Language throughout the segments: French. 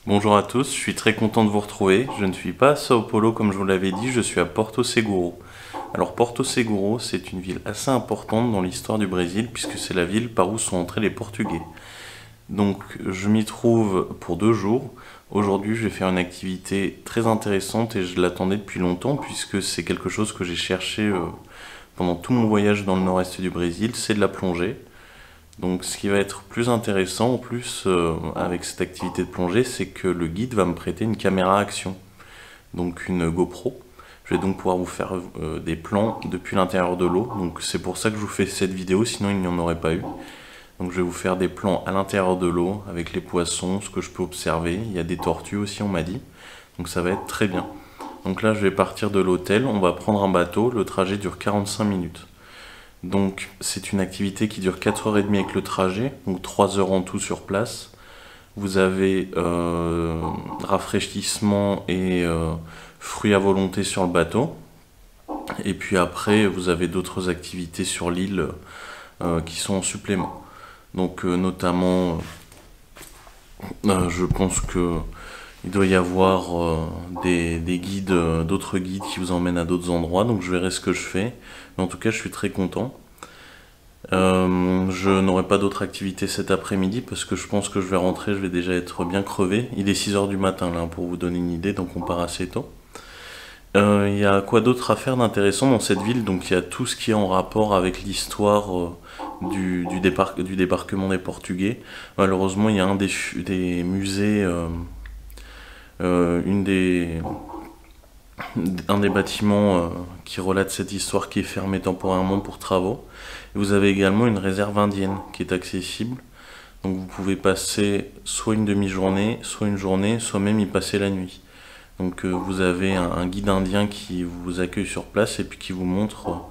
Bonjour à tous, je suis très content de vous retrouver. Je ne suis pas à Sao Paulo comme je vous l'avais dit, je suis à Porto Seguro. Alors Porto Seguro, c'est une ville assez importante dans l'histoire du Brésil puisque c'est la ville par où sont entrés les Portugais. Donc je m'y trouve pour 2 jours. Aujourd'hui je vais faire une activité très intéressante et je l'attendais depuis longtemps puisque c'est quelque chose que j'ai cherché pendant tout mon voyage dans le nord-est du Brésil, c'est de la plongée. Donc ce qui va être plus intéressant en plus avec cette activité de plongée, c'est que le guide va me prêter une caméra action, donc une GoPro. Je vais donc pouvoir vous faire des plans depuis l'intérieur de l'eau. Donc c'est pour ça que je vous fais cette vidéo, sinon il n'y en aurait pas eu. Donc je vais vous faire des plans à l'intérieur de l'eau avec les poissons, ce que je peux observer. Il y a des tortues aussi, on m'a dit. Donc ça va être très bien. Donc là je vais partir de l'hôtel, on va prendre un bateau, le trajet dure 45 minutes. Donc c'est une activité qui dure 4h30 avec le trajet, donc 3 heures en tout sur place. Vous avez rafraîchissement et fruits à volonté sur le bateau. Et puis après vous avez d'autres activités sur l'île qui sont en supplément. Donc notamment, je pense que il doit y avoir des guides, d'autres guides qui vous emmènent à d'autres endroits, donc je verrai ce que je fais. Mais en tout cas, je suis très content. Je n'aurai pas d'autres activités cet après-midi parce que je pense que je vais rentrer, je vais déjà être bien crevé. Il est 6 heures du matin là, pour vous donner une idée, donc on part assez tôt. Il y a quoi d'autre à faire d'intéressant dans cette ville? Donc il y a tout ce qui est en rapport avec l'histoire du débarquement des Portugais. Malheureusement, il y a un des musées, une des un des bâtiments qui relate cette histoire qui est fermé temporairement pour travaux. Et vous avez également une réserve indienne qui est accessible. Donc vous pouvez passer soit une demi-journée, soit une journée, soit même y passer la nuit. Donc vous avez un guide indien qui vous accueille sur place et puis qui vous montre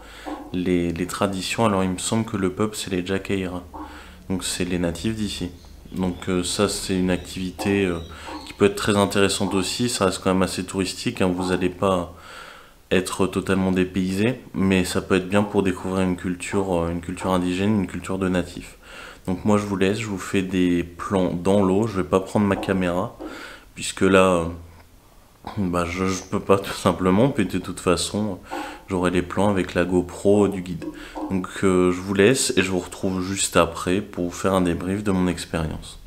les traditions. Alors il me semble que le peuple c'est les Jacaira. Donc c'est les natifs d'ici. Donc ça c'est une activité qui peut être très intéressante aussi, ça reste quand même assez touristique, hein. Vous n'allez pas être totalement dépaysé, mais ça peut être bien pour découvrir une culture indigène, une culture de natifs. Donc moi je vous laisse, je vous fais des plans dans l'eau, je vais pas prendre ma caméra, puisque là je peux pas tout simplement, puis de toute façon j'aurai les plans avec la GoPro du guide. Donc je vous laisse et je vous retrouve juste après pour vous faire un débrief de mon expérience.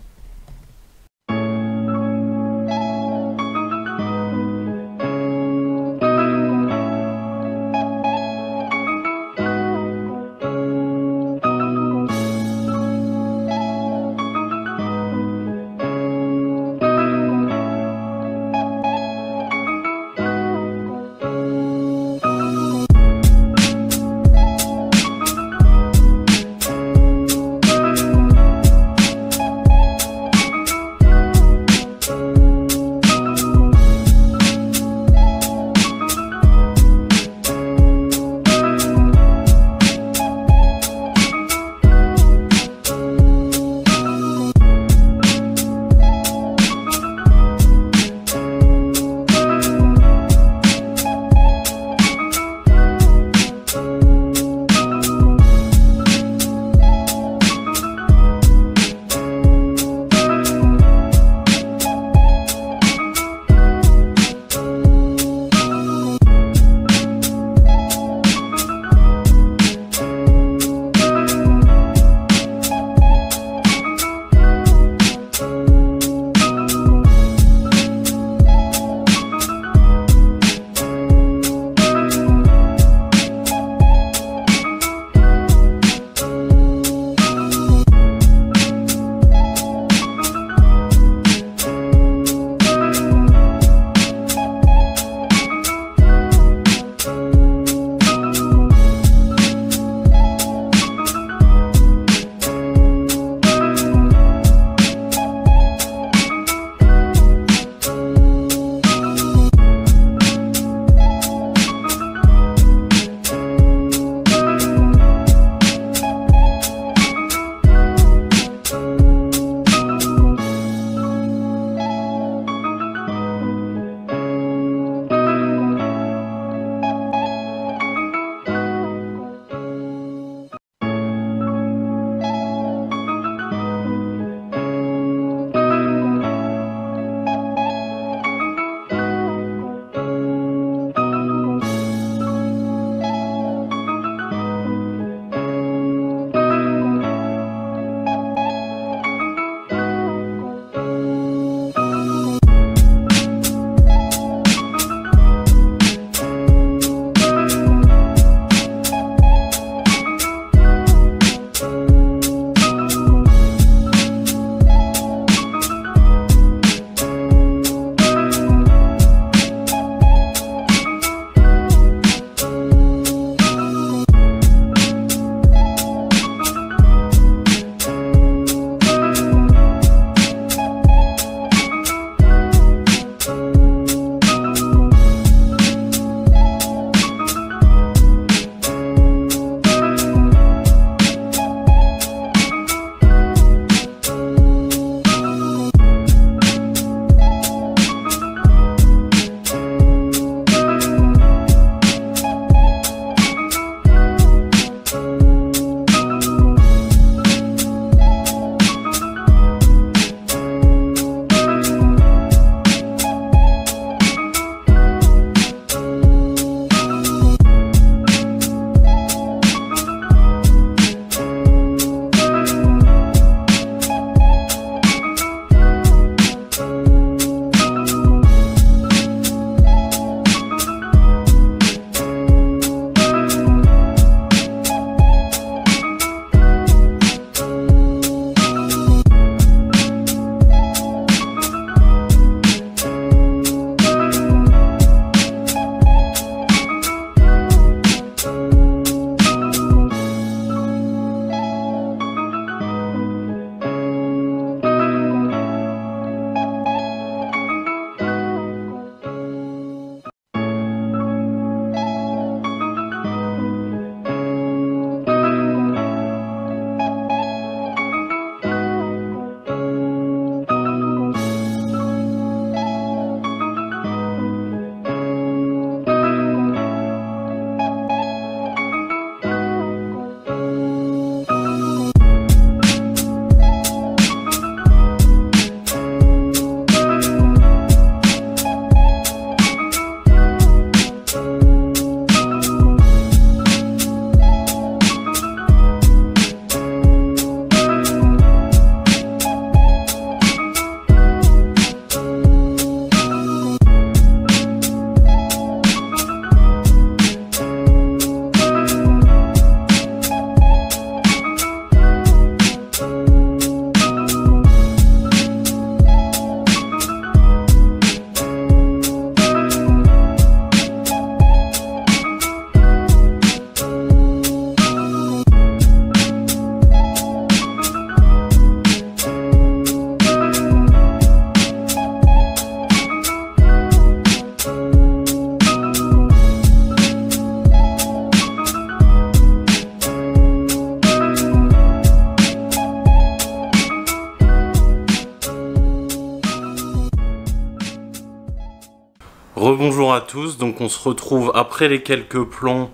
Rebonjour à tous, donc on se retrouve après les quelques plans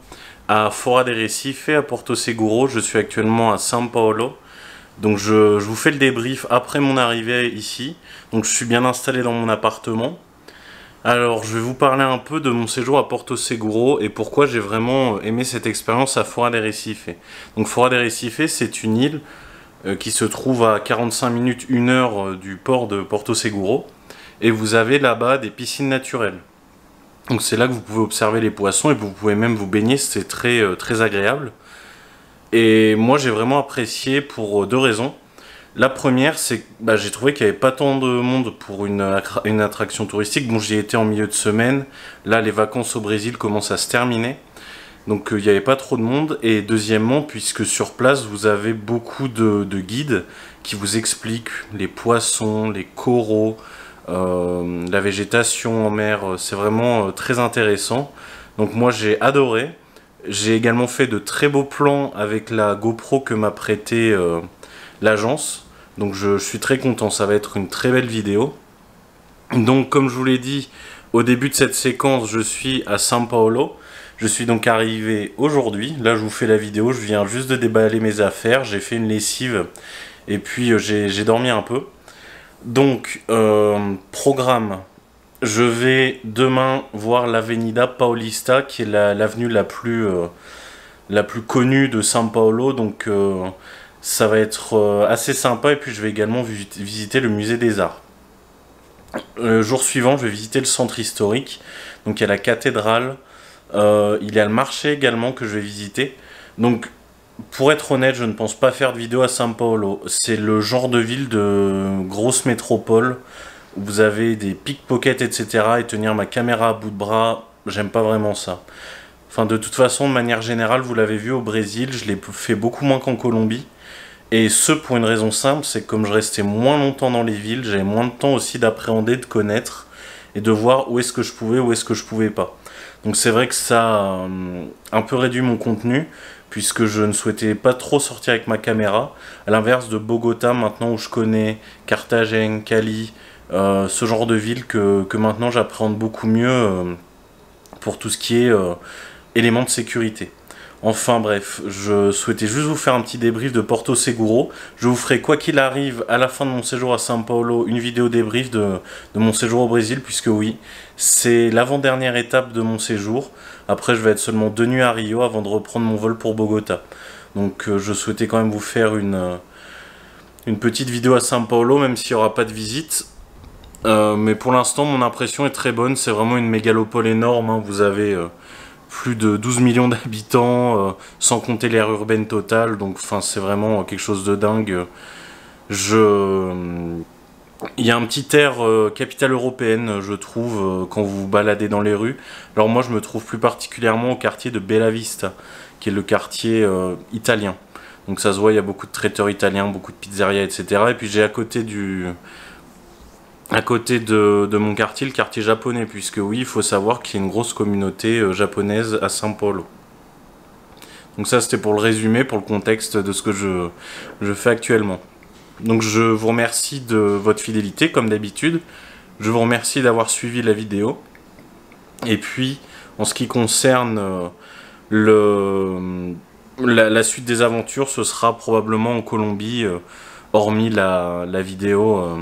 à Fora del Recife, à Porto Seguro. Je suis actuellement à São Paulo, donc je vous fais le débrief après mon arrivée ici. Donc je suis bien installé dans mon appartement. Alors je vais vous parler un peu de mon séjour à Porto Seguro et pourquoi j'ai vraiment aimé cette expérience à Fora del Recife. Donc Fora del Recife, c'est une île qui se trouve à 45 minutes, 1 heure du port de Porto Seguro. Et vous avez là-bas des piscines naturelles. Donc c'est là que vous pouvez observer les poissons et vous pouvez même vous baigner, c'est très agréable. Et moi j'ai vraiment apprécié pour 2 raisons. La première, c'est que j'ai trouvé qu'il n'y avait pas tant de monde pour une attraction touristique. Bon, j'y étais en milieu de semaine. Là, les vacances au Brésil commencent à se terminer. Donc il n'y avait pas trop de monde. Et deuxièmement, puisque sur place, vous avez beaucoup de guides qui vous expliquent les poissons, les coraux, la végétation en mer. C'est vraiment très intéressant. Donc moi, j'ai adoré. J'ai également fait de très beaux plans avec la GoPro que m'a prêté l'agence. Donc je suis très content, ça va être une très belle vidéo. Donc comme je vous l'ai dit au début de cette séquence, je suis à São Paulo. Je suis donc arrivé aujourd'hui. Là je vous fais la vidéo, je viens juste de déballer mes affaires. J'ai fait une lessive et puis j'ai dormi un peu. Donc programme. Je vais demain voir l'Avenida Paulista qui est l'avenue la plus connue de São Paulo. Donc ça va être assez sympa et puis je vais également visiter le musée des arts. Le jour suivant, je vais visiter le centre historique. Donc il y a la cathédrale, il y a le marché également que je vais visiter. Donc pour être honnête, je ne pense pas faire de vidéo à São Paulo. C'est le genre de ville de grosse métropole où vous avez des pickpockets, etc. Et tenir ma caméra à bout de bras, j'aime pas vraiment ça. Enfin, de toute façon, de manière générale, vous l'avez vu au Brésil, je l'ai fait beaucoup moins qu'en Colombie. Et ce pour une raison simple, c'est que comme je restais moins longtemps dans les villes, j'avais moins de temps aussi d'appréhender, de connaître et de voir où est-ce que je pouvais, où est-ce que je pouvais pas. Donc c'est vrai que ça a un peu réduit mon contenu puisque je ne souhaitais pas trop sortir avec ma caméra. À l'inverse de Bogota, maintenant où je connais Carthagène, Cali, ce genre de ville que maintenant j'appréhende beaucoup mieux pour tout ce qui est éléments de sécurité. Enfin bref, je souhaitais juste vous faire un petit débrief de Porto Seguro. Je vous ferai quoi qu'il arrive à la fin de mon séjour à São Paulo une vidéo débrief de mon séjour au Brésil puisque oui, c'est l'avant-dernière étape de mon séjour. Après je vais être seulement 2 nuits à Rio avant de reprendre mon vol pour Bogota. Donc je souhaitais quand même vous faire une petite vidéo à São Paulo même s'il n'y aura pas de visite. Mais pour l'instant mon impression est très bonne, c'est vraiment une mégalopole énorme, hein. Vous avez plus de 12 millions d'habitants, sans compter l'aire urbaine totale, donc c'est vraiment quelque chose de dingue. Il y a un petit air capitale européenne, je trouve, quand vous vous baladez dans les rues. Alors moi je me trouve plus particulièrement au quartier de Bella Vista, qui est le quartier italien. Donc ça se voit, il y a beaucoup de traiteurs italiens, beaucoup de pizzerias, etc. Et puis j'ai à côté de mon quartier, le quartier japonais, puisque oui, il faut savoir qu'il y a une grosse communauté japonaise à São Paulo. Donc ça, c'était pour le résumé, pour le contexte de ce que je fais actuellement. Donc je vous remercie de votre fidélité, comme d'habitude. Je vous remercie d'avoir suivi la vidéo. Et puis, en ce qui concerne la suite des aventures, ce sera probablement en Colombie, hormis la vidéo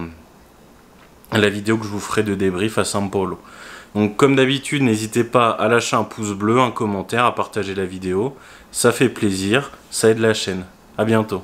que je vous ferai de débrief à São Paulo. Donc comme d'habitude, n'hésitez pas à lâcher un pouce bleu, un commentaire, à partager la vidéo. Ça fait plaisir, ça aide la chaîne. À bientôt.